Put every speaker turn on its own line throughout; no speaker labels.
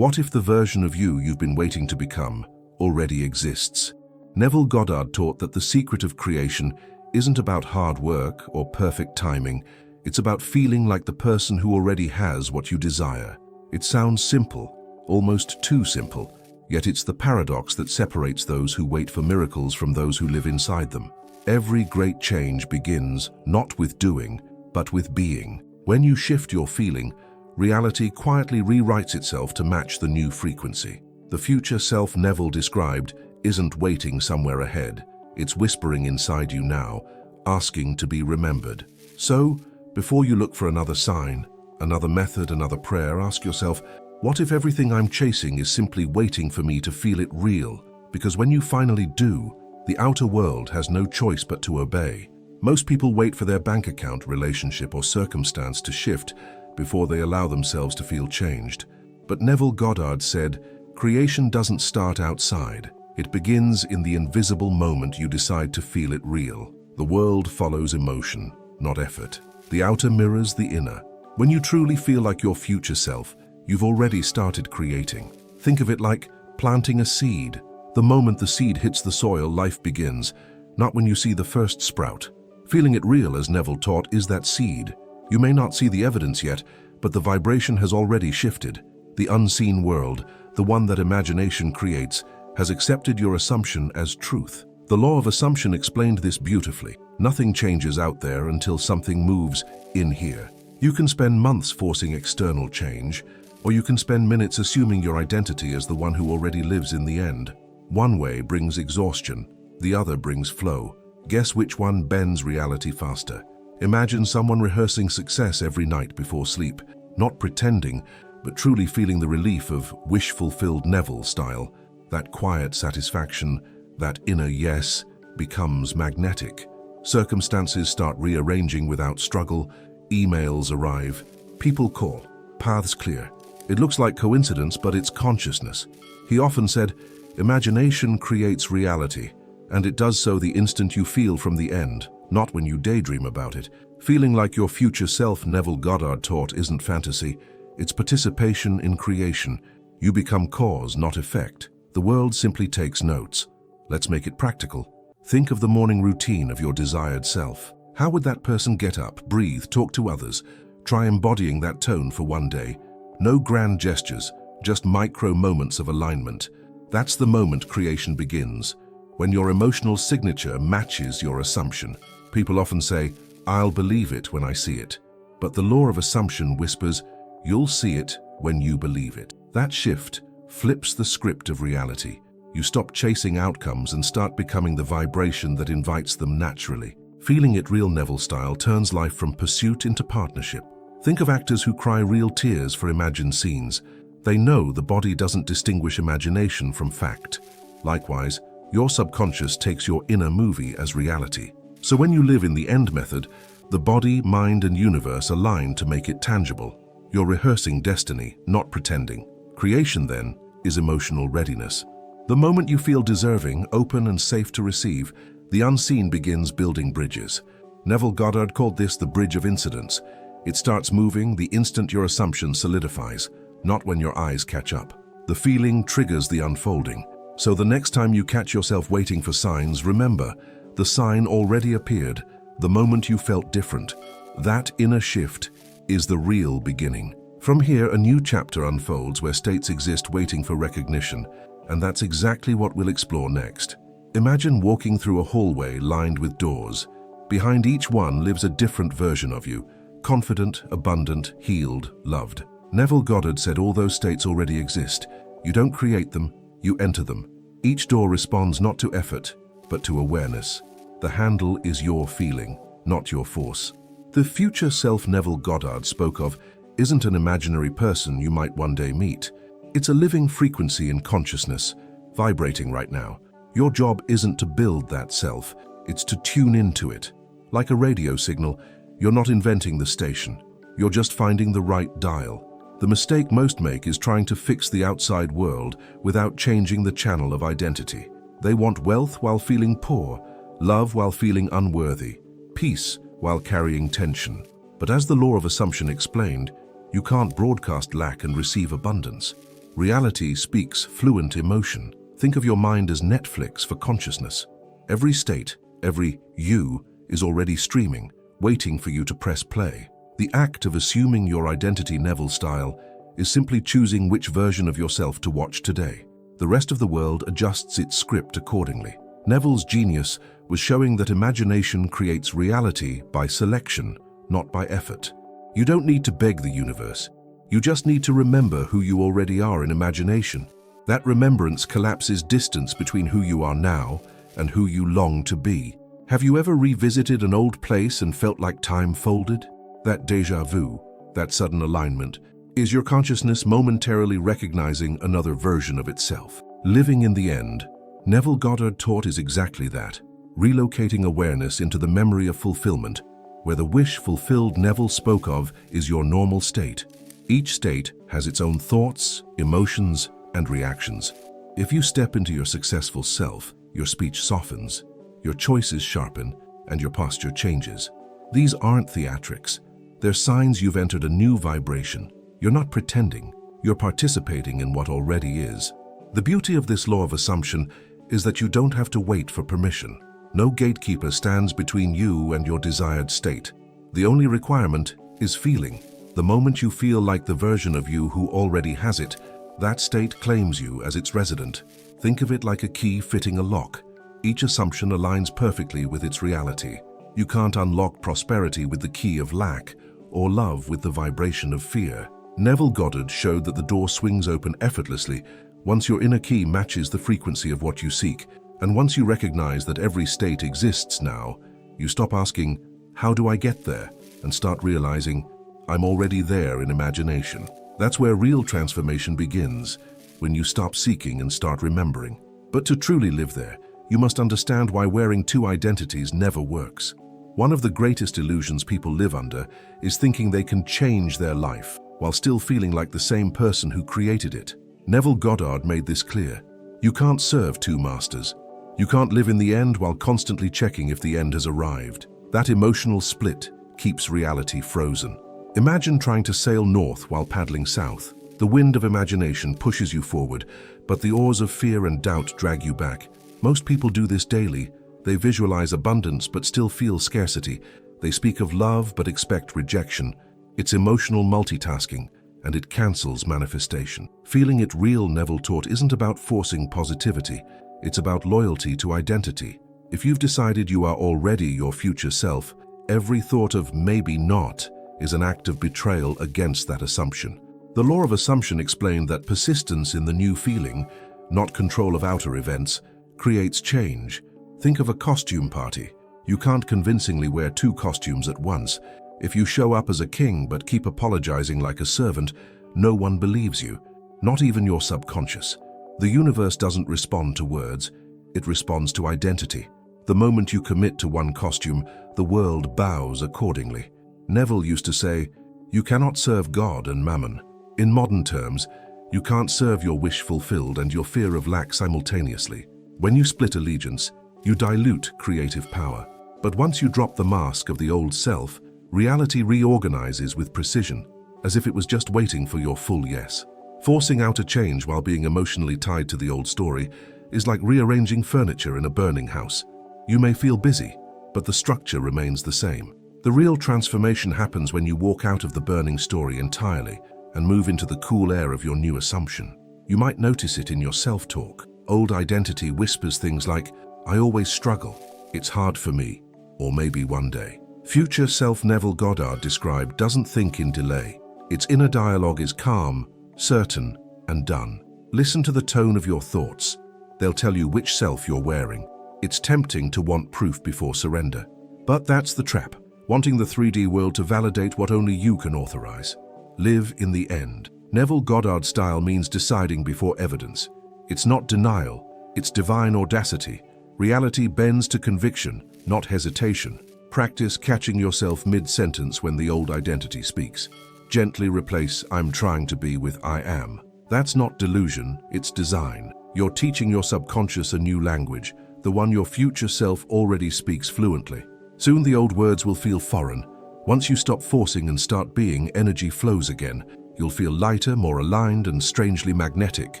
What if the version of you you've been waiting to become already exists? Neville Goddard taught that the secret of creation isn't about hard work or perfect timing. It's about feeling like the person who already has what you desire. It sounds simple, almost too simple, yet it's the paradox that separates those who wait for miracles from those who live inside them. Every great change begins not with doing, but with being. When you shift your feeling, reality quietly rewrites itself to match the new frequency. The future self Neville described isn't waiting somewhere ahead. It's whispering inside you now, asking to be remembered. So, before you look for another sign, another method, another prayer, ask yourself, what if everything I'm chasing is simply waiting for me to feel it real? Because when you finally do, the outer world has no choice but to obey. Most people wait for their bank account, relationship, or circumstance to shift before they allow themselves to feel changed. But Neville Goddard said, creation doesn't start outside. It begins in the invisible moment you decide to feel it real. The world follows emotion, not effort. The outer mirrors the inner. When you truly feel like your future self, you've already started creating. Think of it like planting a seed. The moment the seed hits the soil, life begins, not when you see the first sprout. Feeling it real, as Neville taught, is that seed. You may not see the evidence yet, but the vibration has already shifted. The unseen world, the one that imagination creates, has accepted your assumption as truth. The law of assumption explained this beautifully. Nothing changes out there until something moves in here. You can spend months forcing external change, or you can spend minutes assuming your identity as the one who already lives in the end. One way brings exhaustion, the other brings flow. Guess which one bends reality faster? Imagine someone rehearsing success every night before sleep, not pretending, but truly feeling the relief of wish-fulfilled Neville style. That quiet satisfaction, that inner yes, becomes magnetic. Circumstances start rearranging without struggle, emails arrive, people call, paths clear. It looks like coincidence, but it's consciousness. He often said, imagination creates reality, and it does so the instant you feel from the end, not when you daydream about it. Feeling like your future self, Neville Goddard taught, isn't fantasy, it's participation in creation. You become cause, not effect. The world simply takes notes. Let's make it practical. Think of the morning routine of your desired self. How would that person get up, breathe, talk to others? Try embodying that tone for one day. No grand gestures, just micro moments of alignment. That's the moment creation begins. When your emotional signature matches your assumption. People often say, I'll believe it when I see it. But the law of assumption whispers, you'll see it when you believe it. That shift flips the script of reality. You stop chasing outcomes and start becoming the vibration that invites them naturally. Feeling it real Neville style turns life from pursuit into partnership. Think of actors who cry real tears for imagined scenes. They know the body doesn't distinguish imagination from fact. Likewise, your subconscious takes your inner movie as reality. So when you live in the end method, the body, mind, and universe align to make it tangible. You're rehearsing destiny, not pretending. Creation, then, is emotional readiness. The moment you feel deserving, open, and safe to receive, the unseen begins building bridges. Neville Goddard called this the bridge of incidence. It starts moving the instant your assumption solidifies, not when your eyes catch up. The feeling triggers the unfolding. So the next time you catch yourself waiting for signs, remember, the sign already appeared the moment you felt different. That inner shift is the real beginning. From here, a new chapter unfolds where states exist waiting for recognition, and that's exactly what we'll explore next. Imagine walking through a hallway lined with doors. Behind each one lives a different version of you, confident, abundant, healed, loved. Neville Goddard said all those states already exist. You don't create them, you enter them. Each door responds not to effort, but to awareness. The handle is your feeling, not your force. The future self Neville Goddard spoke of isn't an imaginary person you might one day meet. It's a living frequency in consciousness, vibrating right now. Your job isn't to build that self, it's to tune into it. Like a radio signal, you're not inventing the station. You're just finding the right dial. The mistake most make is trying to fix the outside world without changing the channel of identity. They want wealth while feeling poor, love while feeling unworthy, peace while carrying tension. But as the law of assumption explained, you can't broadcast lack and receive abundance. Reality speaks fluent emotion. Think of your mind as Netflix for consciousness. Every state, every you, is already streaming, waiting for you to press play. The act of assuming your identity Neville style is simply choosing which version of yourself to watch today. The rest of the world adjusts its script accordingly. Neville's genius was showing that imagination creates reality by selection, not by effort. You don't need to beg the universe. You just need to remember who you already are in imagination. That remembrance collapses distance between who you are now and who you long to be. Have you ever revisited an old place and felt like time folded? That déjà vu, that sudden alignment, is your consciousness momentarily recognizing another version of itself. Living in the end, Neville Goddard taught is exactly that, relocating awareness into the memory of fulfillment, where the wish fulfilled Neville spoke of is your normal state. Each state has its own thoughts, emotions, and reactions. If you step into your successful self, your speech softens, your choices sharpen, and your posture changes. These aren't theatrics. They're signs you've entered a new vibration. You're not pretending. You're participating in what already is. The beauty of this law of assumption is that you don't have to wait for permission. No gatekeeper stands between you and your desired state. The only requirement is feeling. The moment you feel like the version of you who already has it, that state claims you as its resident. Think of it like a key fitting a lock. Each assumption aligns perfectly with its reality. You can't unlock prosperity with the key of lack, or love with the vibration of fear. Neville Goddard showed that the door swings open effortlessly once your inner key matches the frequency of what you seek, and once you recognize that every state exists now, you stop asking, "How do I get there?" and start realizing, "I'm already there in imagination." That's where real transformation begins, when you stop seeking and start remembering. But to truly live there, you must understand why wearing two identities never works. One of the greatest illusions people live under is thinking they can change their life while still feeling like the same person who created it. Neville Goddard made this clear. You can't serve two masters. You can't live in the end while constantly checking if the end has arrived. That emotional split keeps reality frozen. Imagine trying to sail north while paddling south. The wind of imagination pushes you forward, but the oars of fear and doubt drag you back. Most people do this daily. They visualize abundance but still feel scarcity. They speak of love but expect rejection. It's emotional multitasking, and it cancels manifestation. Feeling it real, Neville taught, isn't about forcing positivity. It's about loyalty to identity. If you've decided you are already your future self, every thought of maybe not is an act of betrayal against that assumption. The law of assumption explained that persistence in the new feeling, not control of outer events, creates change. Think of a costume party. You can't convincingly wear two costumes at once. If you show up as a king but keep apologizing like a servant, no one believes you, not even your subconscious. The universe doesn't respond to words, it responds to identity. The moment you commit to one costume, the world bows accordingly. Neville used to say, "You cannot serve God and mammon." In modern terms, you can't serve your wish fulfilled and your fear of lack simultaneously. When you split allegiance, you dilute creative power. But once you drop the mask of the old self, reality reorganizes with precision, as if it was just waiting for your full yes. Forcing out a change while being emotionally tied to the old story is like rearranging furniture in a burning house. You may feel busy, but the structure remains the same. The real transformation happens when you walk out of the burning story entirely and move into the cool air of your new assumption. You might notice it in your self-talk. Old identity whispers things like, "I always struggle, it's hard for me," or "maybe one day." Future self Neville Goddard described doesn't think in delay. Its inner dialogue is calm, certain, and done. Listen to the tone of your thoughts. They'll tell you which self you're wearing. It's tempting to want proof before surrender. But that's the trap, wanting the 3D world to validate what only you can authorize. Live in the end. Neville Goddard style means deciding before evidence. It's not denial, it's divine audacity. Reality bends to conviction, not hesitation. Practice catching yourself mid-sentence when the old identity speaks. Gently replace "I'm trying to be" with "I am." That's not delusion, it's design. You're teaching your subconscious a new language, the one your future self already speaks fluently. Soon the old words will feel foreign. Once you stop forcing and start being, energy flows again. You'll feel lighter, more aligned, and strangely magnetic.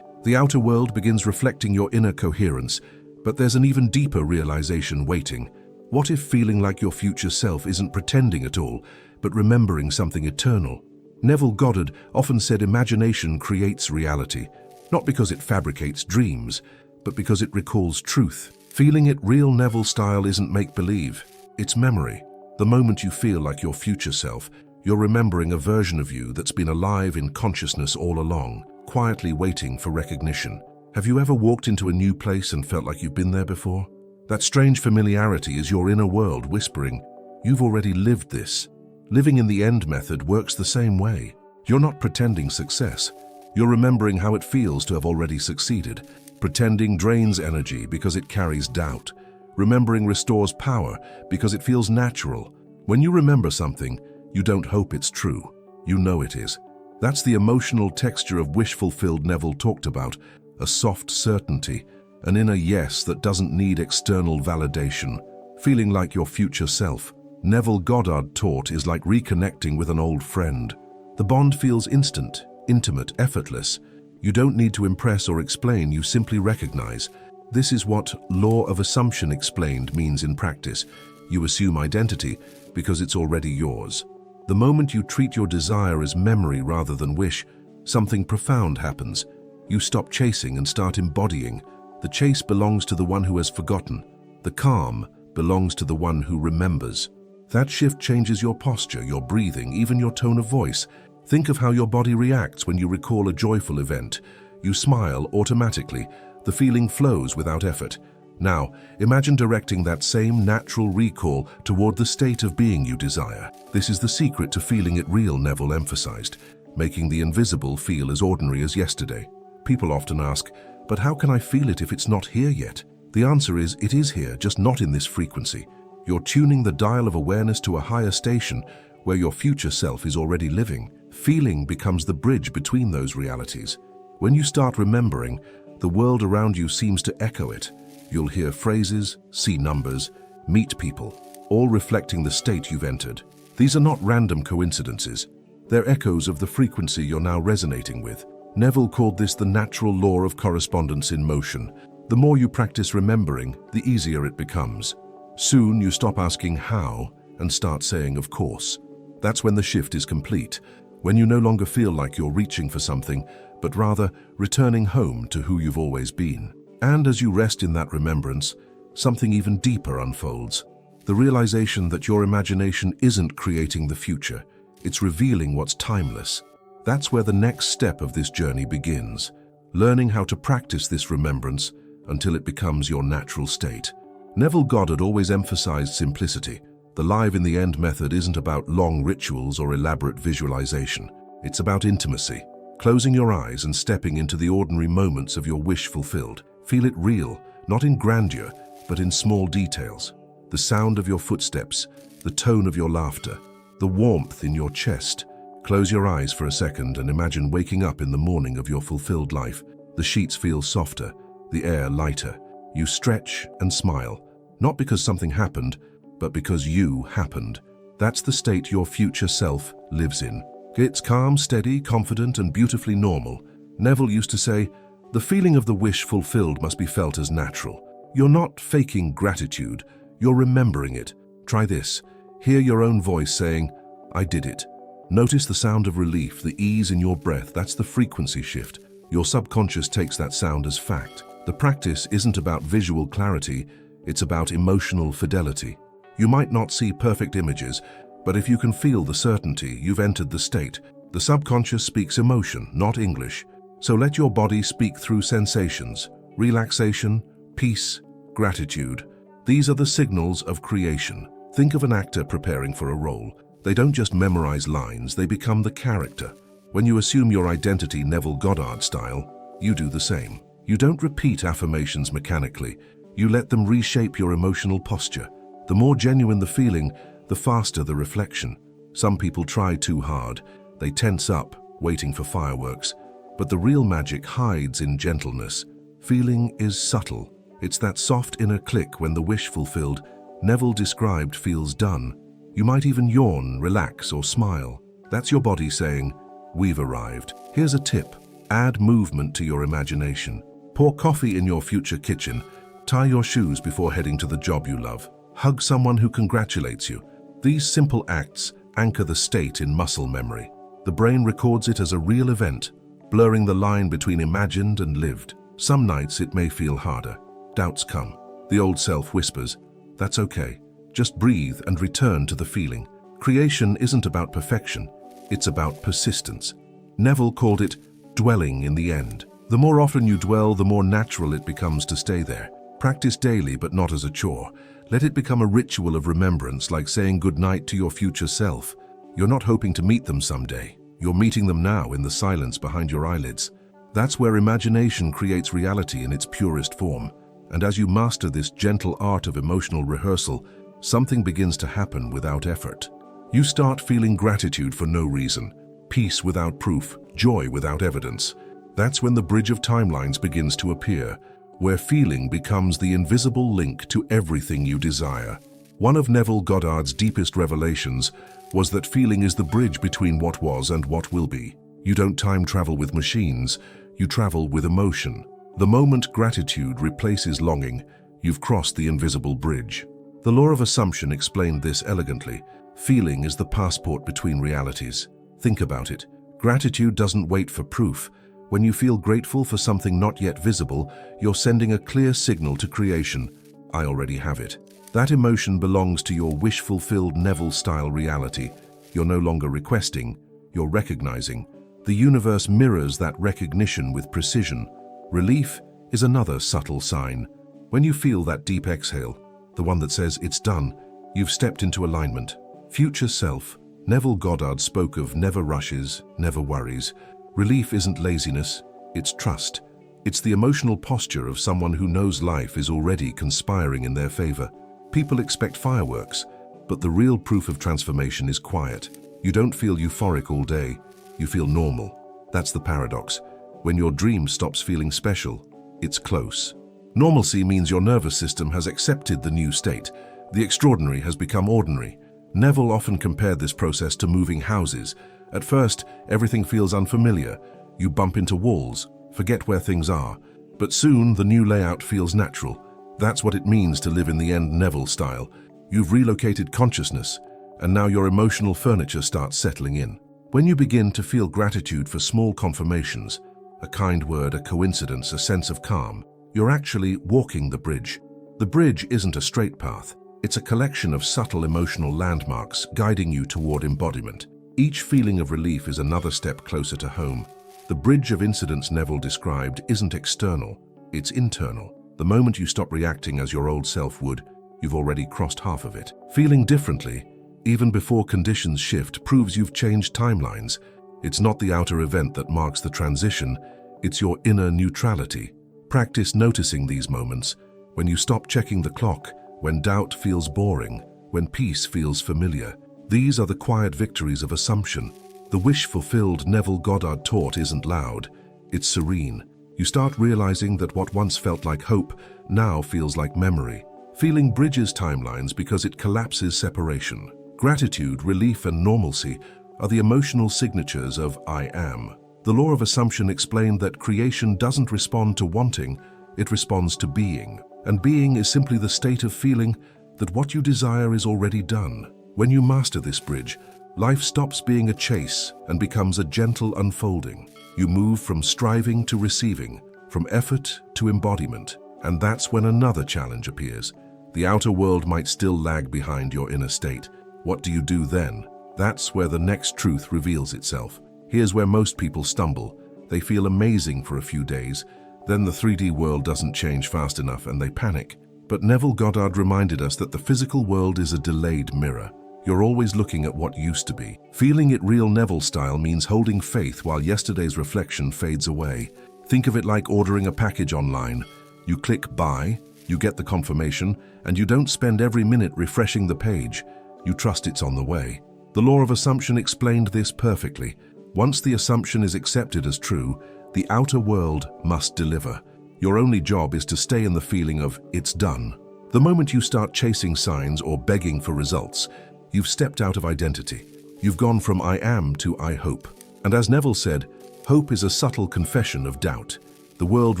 The outer world begins reflecting your inner coherence, but there's an even deeper realization waiting. What if feeling like your future self isn't pretending at all, but remembering something eternal? Neville Goddard often said imagination creates reality, not because it fabricates dreams, but because it recalls truth. Feeling it real Neville style isn't make-believe, it's memory. The moment you feel like your future self, you're remembering a version of you that's been alive in consciousness all along, quietly waiting for recognition. Have you ever walked into a new place and felt like you've been there before? That strange familiarity is your inner world whispering, "You've already lived this." Living in the end method works the same way. You're not pretending success. You're remembering how it feels to have already succeeded. Pretending drains energy because it carries doubt. Remembering restores power because it feels natural. When you remember something, you don't hope it's true. You know it is. That's the emotional texture of wish fulfilled Neville talked about, a soft certainty, an inner yes that doesn't need external validation. Feeling like your future self, Neville Goddard taught, is like reconnecting with an old friend. The bond feels instant, intimate, effortless. You don't need to impress or explain, you simply recognize. This is what law of assumption explained means in practice. You assume identity because it's already yours. The moment you treat your desire as memory rather than wish, something profound happens. You stop chasing and start embodying. The chase belongs to the one who has forgotten. The calm belongs to the one who remembers. That shift changes your posture, your breathing, even your tone of voice. Think of how your body reacts when you recall a joyful event. You smile automatically. The feeling flows without effort. Now, imagine directing that same natural recall toward the state of being you desire. This is the secret to feeling it real, Neville emphasized, making the invisible feel as ordinary as yesterday. People often ask, but how can I feel it if it's not here yet? The answer is, it is here, just not in this frequency. You're tuning the dial of awareness to a higher station where your future self is already living. Feeling becomes the bridge between those realities. When you start remembering, the world around you seems to echo it. You'll hear phrases, see numbers, meet people, all reflecting the state you've entered. These are not random coincidences. They're echoes of the frequency you're now resonating with. Neville called this the natural law of correspondence in motion. The more you practice remembering, the easier it becomes. Soon you stop asking how and start saying of course. That's when the shift is complete, when you no longer feel like you're reaching for something, but rather returning home to who you've always been. And as you rest in that remembrance, something even deeper unfolds. The realization that your imagination isn't creating the future, it's revealing what's timeless. That's where the next step of this journey begins, learning how to practice this remembrance until it becomes your natural state. Neville Goddard always emphasized simplicity. The live in the end method isn't about long rituals or elaborate visualization. It's about intimacy, closing your eyes and stepping into the ordinary moments of your wish fulfilled. Feel it real, not in grandeur, but in small details. The sound of your footsteps, the tone of your laughter, the warmth in your chest. Close your eyes for a second and imagine waking up in the morning of your fulfilled life. The sheets feel softer, the air lighter. You stretch and smile, not because something happened, but because you happened. That's the state your future self lives in. It's calm, steady, confident, and beautifully normal. Neville used to say, the feeling of the wish fulfilled must be felt as natural. You're not faking gratitude, you're remembering it. Try this. Hear your own voice saying, I did it. Notice the sound of relief, the ease in your breath. That's the frequency shift. Your subconscious takes that sound as fact. The practice isn't about visual clarity, it's about emotional fidelity. You might not see perfect images, but if you can feel the certainty, you've entered the state. The subconscious speaks emotion, not English. So let your body speak through sensations, relaxation, peace, gratitude. These are the signals of creation. Think of an actor preparing for a role. They don't just memorize lines, they become the character. When you assume your identity Neville Goddard style, you do the same. You don't repeat affirmations mechanically. You let them reshape your emotional posture. The more genuine the feeling, the faster the reflection. Some people try too hard. They tense up, waiting for fireworks. But the real magic hides in gentleness. Feeling is subtle. It's that soft inner click when the wish fulfilled, Neville described, feels done. You might even yawn, relax, or smile. That's your body saying, we've arrived. Here's a tip. Add movement to your imagination. Pour coffee in your future kitchen. Tie your shoes before heading to the job you love. Hug someone who congratulates you. These simple acts anchor the state in muscle memory. The brain records it as a real event, blurring the line between imagined and lived. Some nights it may feel harder. Doubts come. The old self whispers, "That's okay. Just breathe and return to the feeling." Creation isn't about perfection. It's about persistence. Neville called it dwelling in the end. The more often you dwell, the more natural it becomes to stay there. Practice daily, but not as a chore. Let it become a ritual of remembrance, like saying goodnight to your future self. You're not hoping to meet them someday. You're meeting them now in the silence behind your eyelids. That's where imagination creates reality in its purest form. And as you master this gentle art of emotional rehearsal, something begins to happen without effort. You start feeling gratitude for no reason, peace without proof, joy without evidence. That's when the bridge of timelines begins to appear, where feeling becomes the invisible link to everything you desire. One of Neville Goddard's deepest revelations was that feeling is the bridge between what was and what will be. You don't time travel with machines, you travel with emotion. The moment gratitude replaces longing, you've crossed the invisible bridge. The law of assumption explained this elegantly. Feeling is the passport between realities. Think about it. Gratitude doesn't wait for proof. When you feel grateful for something not yet visible, you're sending a clear signal to creation. I already have it. That emotion belongs to your wish-fulfilled Neville-style reality. You're no longer requesting, you're recognizing. The universe mirrors that recognition with precision. Relief is another subtle sign. When you feel that deep exhale, the one that says it's done, you've stepped into alignment. Future self. Neville Goddard spoke of never rushes, never worries. Relief isn't laziness, it's trust. It's the emotional posture of someone who knows life is already conspiring in their favor. People expect fireworks, but the real proof of transformation is quiet. You don't feel euphoric all day, you feel normal. That's the paradox. When your dream stops feeling special, it's close. Normalcy means your nervous system has accepted the new state. The extraordinary has become ordinary. Neville often compared this process to moving houses. At first, everything feels unfamiliar. You bump into walls, forget where things are. But soon, the new layout feels natural. That's what it means to live in the end Neville style. You've relocated consciousness, and now your emotional furniture starts settling in. When you begin to feel gratitude for small confirmations, a kind word, a coincidence, a sense of calm, you're actually walking the bridge. The bridge isn't a straight path. It's a collection of subtle emotional landmarks guiding you toward embodiment. Each feeling of relief is another step closer to home. The bridge of incidents Neville described isn't external, it's internal. The moment you stop reacting as your old self would, you've already crossed half of it. Feeling differently, even before conditions shift, proves you've changed timelines. It's not the outer event that marks the transition, it's your inner neutrality. Practice noticing these moments, when you stop checking the clock, when doubt feels boring, when peace feels familiar. These are the quiet victories of assumption. The wish-fulfilled Neville Goddard taught isn't loud, it's serene. You start realizing that what once felt like hope now feels like memory. Feeling bridges timelines because it collapses separation. Gratitude, relief, and normalcy are the emotional signatures of I am. The law of assumption explained that creation doesn't respond to wanting, it responds to being. And being is simply the state of feeling that what you desire is already done. When you master this bridge, life stops being a chase and becomes a gentle unfolding. You move from striving to receiving, from effort to embodiment. And that's when another challenge appears. The outer world might still lag behind your inner state. What do you do then? That's where the next truth reveals itself. Here's where most people stumble. They feel amazing for a few days, then the 3D world doesn't change fast enough and they panic. But Neville Goddard reminded us that the physical world is a delayed mirror. You're always looking at what used to be. Feeling it real Neville style means holding faith while yesterday's reflection fades away. Think of it like ordering a package online. You click buy, you get the confirmation, and you don't spend every minute refreshing the page. You trust it's on the way. The law of assumption explained this perfectly. Once the assumption is accepted as true, the outer world must deliver. Your only job is to stay in the feeling of it's done. The moment you start chasing signs or begging for results, you've stepped out of identity. You've gone from I am to I hope. And as Neville said, hope is a subtle confession of doubt. The world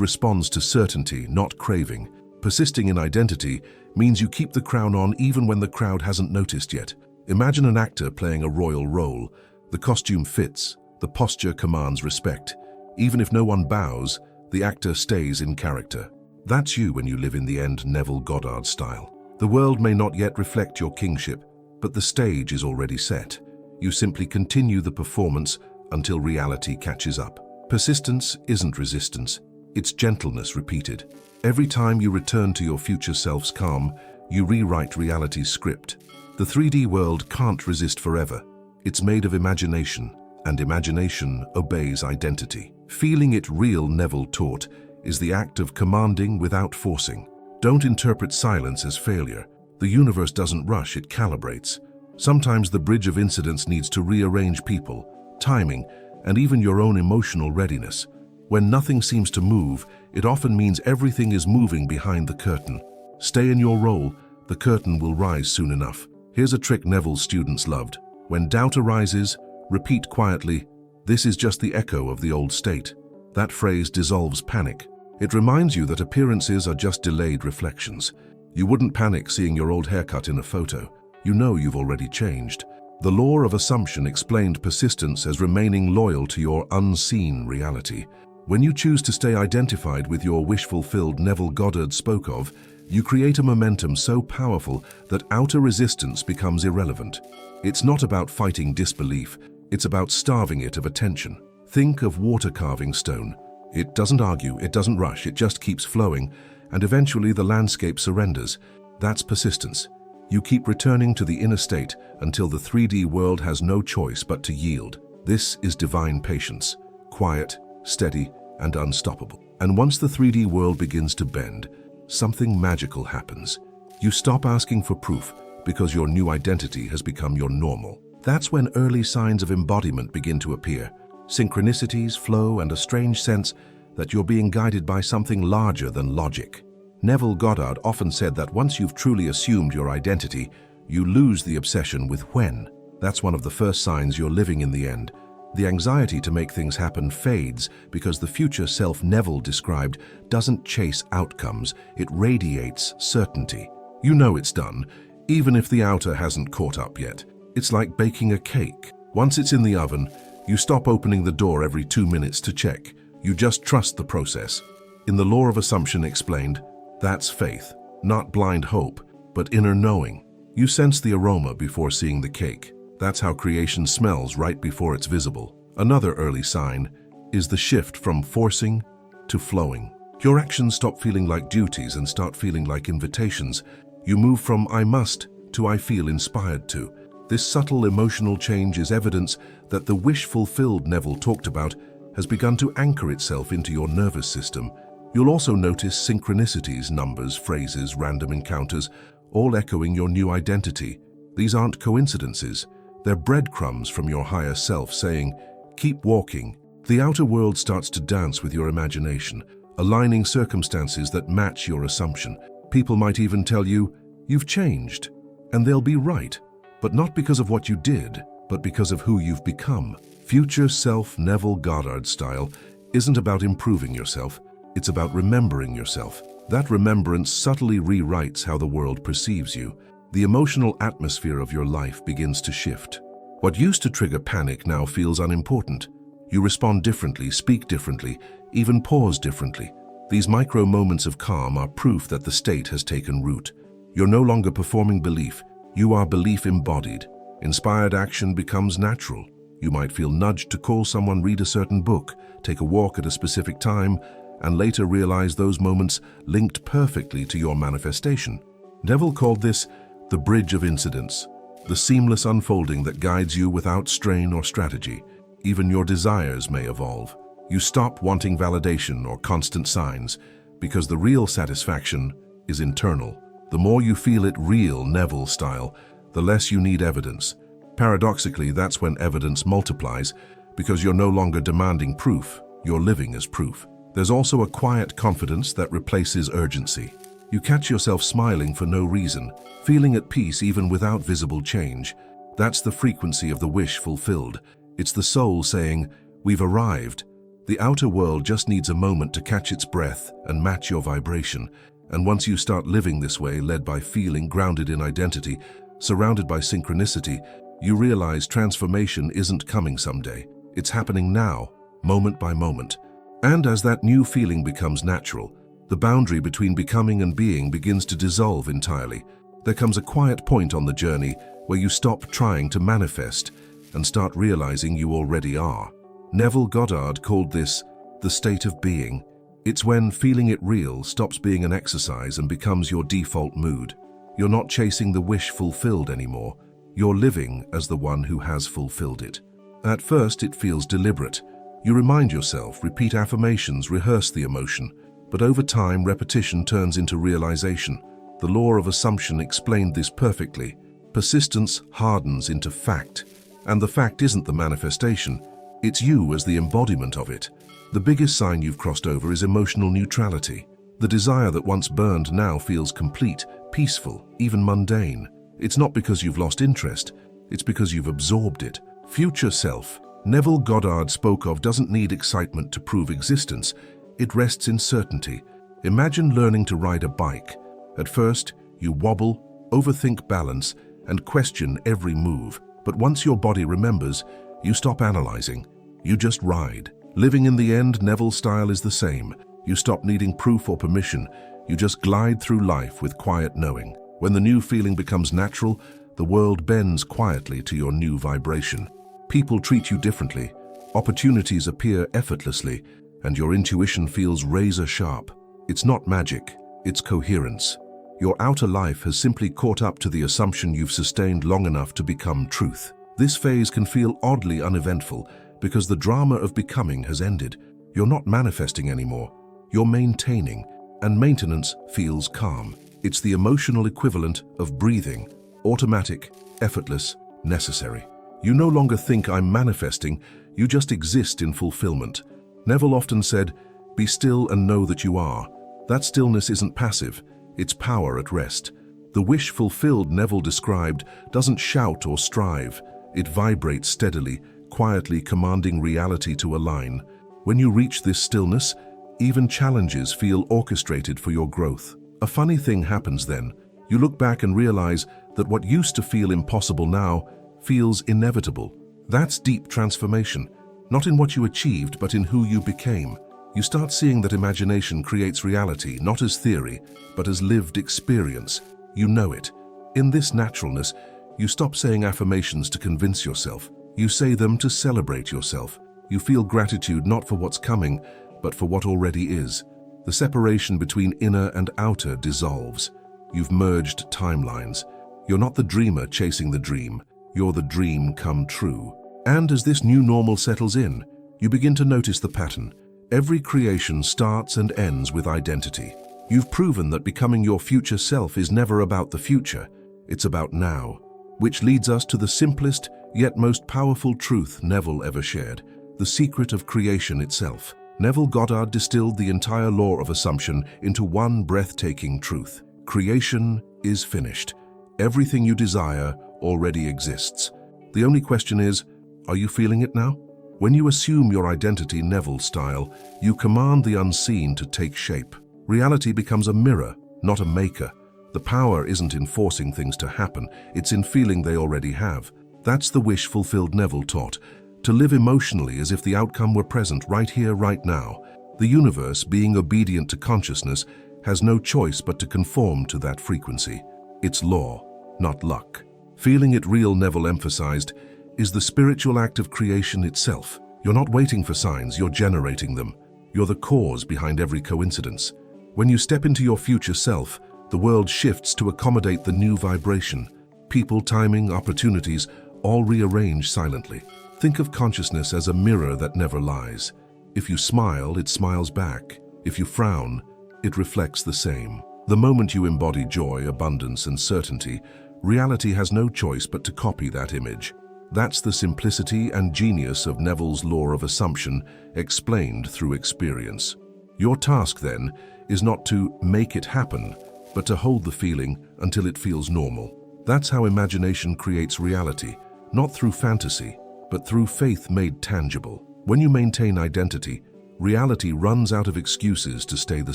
responds to certainty, not craving. Persisting in identity means you keep the crown on even when the crowd hasn't noticed yet. Imagine an actor playing a royal role. The costume fits, the posture commands respect. Even if no one bows, the actor stays in character. That's you when you live in the end Neville Goddard style. The world may not yet reflect your kingship, but the stage is already set. You simply continue the performance until reality catches up. Persistence isn't resistance, it's gentleness repeated. Every time you return to your future self's calm, you rewrite reality's script. The 3D world can't resist forever. It's made of imagination, and imagination obeys identity. Feeling it real, Neville taught, is the act of commanding without forcing. Don't interpret silence as failure. The universe doesn't rush, it calibrates. Sometimes the bridge of incidents needs to rearrange people, timing, and even your own emotional readiness. When nothing seems to move, it often means everything is moving behind the curtain. Stay in your role, the curtain will rise soon enough. Here's a trick Neville's students loved. When doubt arises, repeat quietly, "This is just the echo of the old state." That phrase dissolves panic. It reminds you that appearances are just delayed reflections. You wouldn't panic seeing your old haircut in a photo. You know you've already changed. The law of assumption explained persistence as remaining loyal to your unseen reality. When you choose to stay identified with your wish-fulfilled Neville Goddard spoke of, you create a momentum so powerful that outer resistance becomes irrelevant. It's not about fighting disbelief, it's about starving it of attention. Think of water carving stone. It doesn't argue, it doesn't rush, it just keeps flowing, and eventually the landscape surrenders. That's persistence. You keep returning to the inner state until the 3D world has no choice but to yield. This is divine patience, quiet, steady, and unstoppable. And once the 3D world begins to bend, something magical happens. You stop asking for proof because your new identity has become your normal. That's when early signs of embodiment begin to appear. Synchronicities, flow, and a strange sense that you're being guided by something larger than logic. Neville Goddard often said that once you've truly assumed your identity, you lose the obsession with when. That's one of the first signs you're living in the end. The anxiety to make things happen fades because the future self Neville described doesn't chase outcomes, it radiates certainty. You know it's done, even if the outer hasn't caught up yet. It's like baking a cake. Once it's in the oven, you stop opening the door every 2 minutes to check. You just trust the process. In the law of assumption explained, that's faith, not blind hope, but inner knowing. You sense the aroma before seeing the cake. That's how creation smells right before it's visible. Another early sign is the shift from forcing to flowing. Your actions stop feeling like duties and start feeling like invitations. You move from "I must" to "I feel inspired to." This subtle emotional change is evidence that the wish fulfilled Neville talked about has begun to anchor itself into your nervous system. You'll also notice synchronicities, numbers, phrases, random encounters, all echoing your new identity. These aren't coincidences. They're breadcrumbs from your higher self saying, "Keep walking." The outer world starts to dance with your imagination, aligning circumstances that match your assumption. People might even tell you, "You've changed," and they'll be right. But not because of what you did, but because of who you've become. Future self Neville Goddard style isn't about improving yourself, it's about remembering yourself. That remembrance subtly rewrites how the world perceives you. The emotional atmosphere of your life begins to shift. What used to trigger panic now feels unimportant. You respond differently, speak differently, even pause differently. These micro moments of calm are proof that the state has taken root. You're no longer performing belief, you are belief embodied. Inspired action becomes natural. You might feel nudged to call someone, read a certain book, take a walk at a specific time, and later realize those moments linked perfectly to your manifestation. Neville called this the bridge of incidents, the seamless unfolding that guides you without strain or strategy. Even your desires may evolve. You stop wanting validation or constant signs because the real satisfaction is internal. The more you feel it real, Neville style, the less you need evidence. Paradoxically, that's when evidence multiplies because you're no longer demanding proof, you're living as proof. There's also a quiet confidence that replaces urgency. You catch yourself smiling for no reason, feeling at peace even without visible change. That's the frequency of the wish fulfilled. It's the soul saying, "We've arrived." The outer world just needs a moment to catch its breath and match your vibration. And once you start living this way, led by feeling, grounded in identity, surrounded by synchronicity, you realize transformation isn't coming someday. It's happening now, moment by moment. And as that new feeling becomes natural, the boundary between becoming and being begins to dissolve entirely. There comes a quiet point on the journey where you stop trying to manifest and start realizing you already are. Neville Goddard called this the state of being. It's when feeling it real stops being an exercise and becomes your default mood. You're not chasing the wish fulfilled anymore. You're living as the one who has fulfilled it. At first, it feels deliberate. You remind yourself, repeat affirmations, rehearse the emotion. But over time, repetition turns into realization. The law of assumption explained this perfectly. Persistence hardens into fact. And the fact isn't the manifestation. It's you as the embodiment of it. The biggest sign you've crossed over is emotional neutrality. The desire that once burned now feels complete, peaceful, even mundane. It's not because you've lost interest, it's because you've absorbed it. Future self, Neville Goddard spoke of, doesn't need excitement to prove existence. It rests in certainty. Imagine learning to ride a bike. At first, you wobble, overthink balance, and question every move. But once your body remembers, you stop analyzing. You just ride. Living in the end, Neville's style is the same. You stop needing proof or permission. You just glide through life with quiet knowing. When the new feeling becomes natural, the world bends quietly to your new vibration. People treat you differently. Opportunities appear effortlessly, and your intuition feels razor sharp. It's not magic, it's coherence. Your outer life has simply caught up to the assumption you've sustained long enough to become truth. This phase can feel oddly uneventful because the drama of becoming has ended. You're not manifesting anymore. You're maintaining, and maintenance feels calm. It's the emotional equivalent of breathing, automatic, effortless, necessary. You no longer think I'm manifesting, you just exist in fulfillment. Neville often said, "Be still and know that you are." That stillness isn't passive, it's power at rest. The wish fulfilled, Neville described, doesn't shout or strive. It vibrates steadily, quietly commanding reality to align. When you reach this stillness, even challenges feel orchestrated for your growth. A funny thing happens then. You look back and realize that what used to feel impossible now feels inevitable. That's deep transformation, not in what you achieved, but in who you became. You start seeing that imagination creates reality, not as theory, but as lived experience. You know it. In this naturalness, you stop saying affirmations to convince yourself. You say them to celebrate yourself. You feel gratitude not for what's coming, but for what already is. The separation between inner and outer dissolves. You've merged timelines. You're not the dreamer chasing the dream. You're the dream come true. And as this new normal settles in, you begin to notice the pattern. Every creation starts and ends with identity. You've proven that becoming your future self is never about the future, it's about now. Which leads us to the simplest, yet most powerful truth Neville ever shared, the secret of creation itself. Neville Goddard distilled the entire law of assumption into one breathtaking truth. Creation is finished. Everything you desire already exists. The only question is, are you feeling it now? When you assume your identity Neville style, you command the unseen to take shape. Reality becomes a mirror, not a maker. The power isn't in forcing things to happen, it's in feeling they already have. That's the wish fulfilled Neville taught, to live emotionally as if the outcome were present right here, right now. The universe, being obedient to consciousness, has no choice but to conform to that frequency. It's law, not luck. Feeling it real, Neville emphasized, is the spiritual act of creation itself. You're not waiting for signs, you're generating them. You're the cause behind every coincidence. When you step into your future self, the world shifts to accommodate the new vibration. People, timing, opportunities, all rearrange silently. Think of consciousness as a mirror that never lies. If you smile, it smiles back. If you frown, it reflects the same. The moment you embody joy, abundance, and certainty, reality has no choice but to copy that image. That's the simplicity and genius of Neville's law of assumption, explained through experience. Your task, then, is not to make it happen, but to hold the feeling until it feels normal. That's how imagination creates reality, not through fantasy, but through faith made tangible. When you maintain identity, reality runs out of excuses to stay the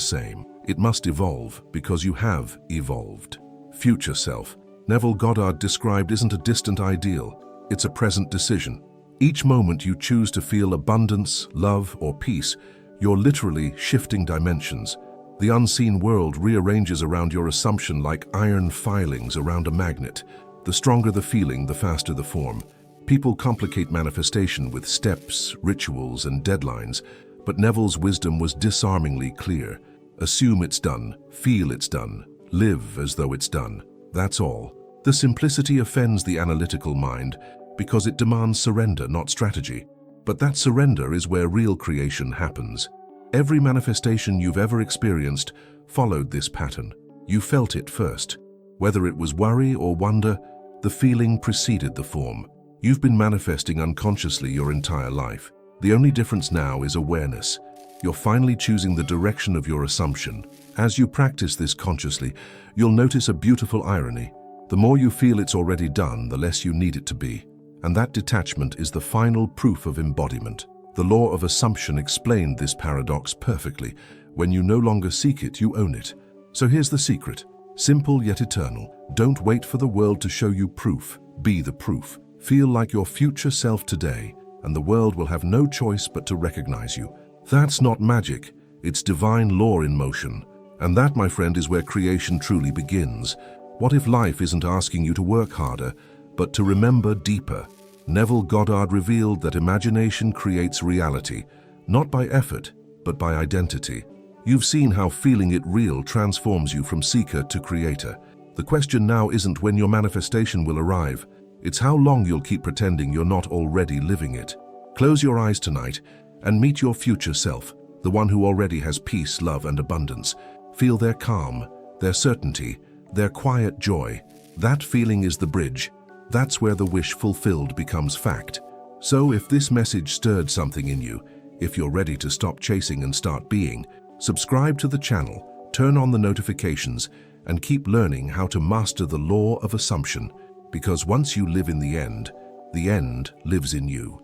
same. It must evolve because you have evolved. Future self. Neville Goddard described isn't a distant ideal, it's a present decision. Each moment you choose to feel abundance, love, or peace, you're literally shifting dimensions. The unseen world rearranges around your assumption like iron filings around a magnet. The stronger the feeling, the faster the form. People complicate manifestation with steps, rituals, and deadlines, but Neville's wisdom was disarmingly clear. Assume it's done, feel it's done, live as though it's done. That's all. The simplicity offends the analytical mind because it demands surrender, not strategy. But that surrender is where real creation happens. Every manifestation you've ever experienced followed this pattern. You felt it first. Whether it was worry or wonder, the feeling preceded the form. You've been manifesting unconsciously your entire life. The only difference now is awareness. You're finally choosing the direction of your assumption. As you practice this consciously, you'll notice a beautiful irony. The more you feel it's already done, the less you need it to be. And that detachment is the final proof of embodiment. The law of assumption explained this paradox perfectly. When you no longer seek it, you own it. So here's the secret. Simple yet eternal. Don't wait for the world to show you proof. Be the proof. Feel like your future self today, and the world will have no choice but to recognize you. That's not magic. It's divine law in motion. And that, my friend, is where creation truly begins. What if life isn't asking you to work harder, but to remember deeper? Neville Goddard revealed that imagination creates reality, not by effort, but by identity. You've seen how feeling it real transforms you from seeker to creator. The question now isn't when your manifestation will arrive, it's how long you'll keep pretending you're not already living it. Close your eyes tonight and meet your future self, the one who already has peace, love, and abundance. Feel their calm, their certainty, their quiet joy. That feeling is the bridge. That's where the wish fulfilled becomes fact. So if this message stirred something in you, if you're ready to stop chasing and start being, subscribe to the channel, turn on the notifications, and keep learning how to master the law of assumption. Because once you live in the end lives in you.